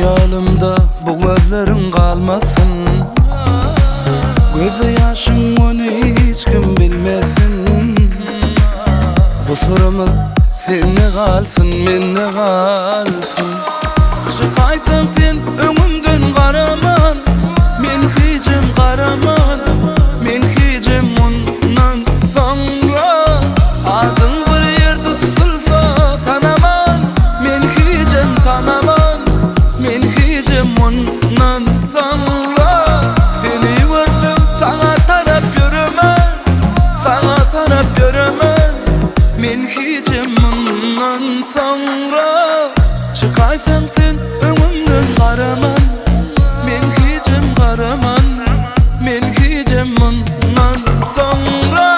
Hayalımda bu gözlerin kalmasın. Göz yaşın onu hiç kim bilmesin. Bu sorumu sen ne kalsın, men ne kalsın. Çıkaysın sen önümden karaman, men hicim karaman, men hicim ondan sonra. Adın bir yerde tutulsa tanamam, men hicim tanamam, men hicim ondan sonra. Seni görsem sana taraf yürümem, sana taraf yürümem, men hicim ondan sonra. Çıkaysın sen önümden karaman, men hicim karaman, men hicim ondan sonra.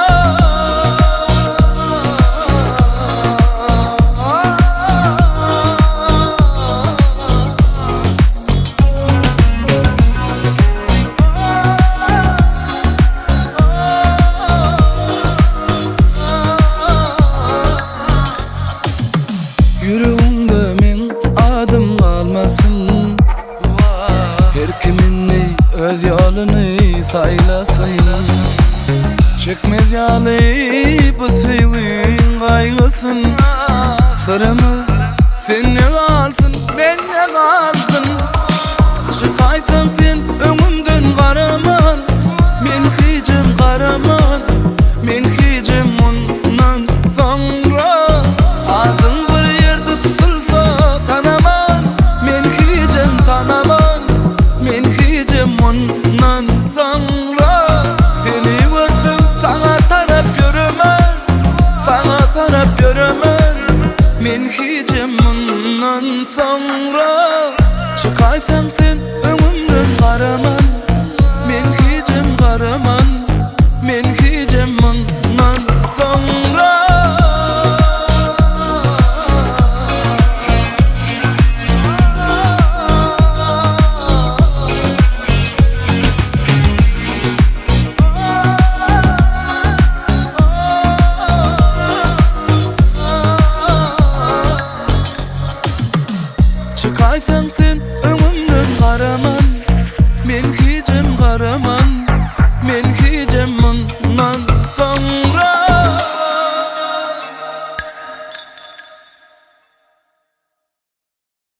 Yüreğimde men adım kalmasın. Her kiminni öz yolunu saylasın. Çekmez yalı bu sevgin kaygısın. Sırımı sen ne kalsın, ben ne kalsın. Çıkaysın sen önümden karaman, men hicim karaman, men hicim ondan sonra. Adın bir yerde tutulsa tanamam, men hicim tanamam, men hicim ondan sonra. Seni görsem sana taraf yürümem, sana taraf yürümem, men hicim ondan sonra. Çıkaysın sen önümden karaman, men hicim karaman, men hicim ondan sonra. Çıkaysın sen önümden karaman, men hicim karaman.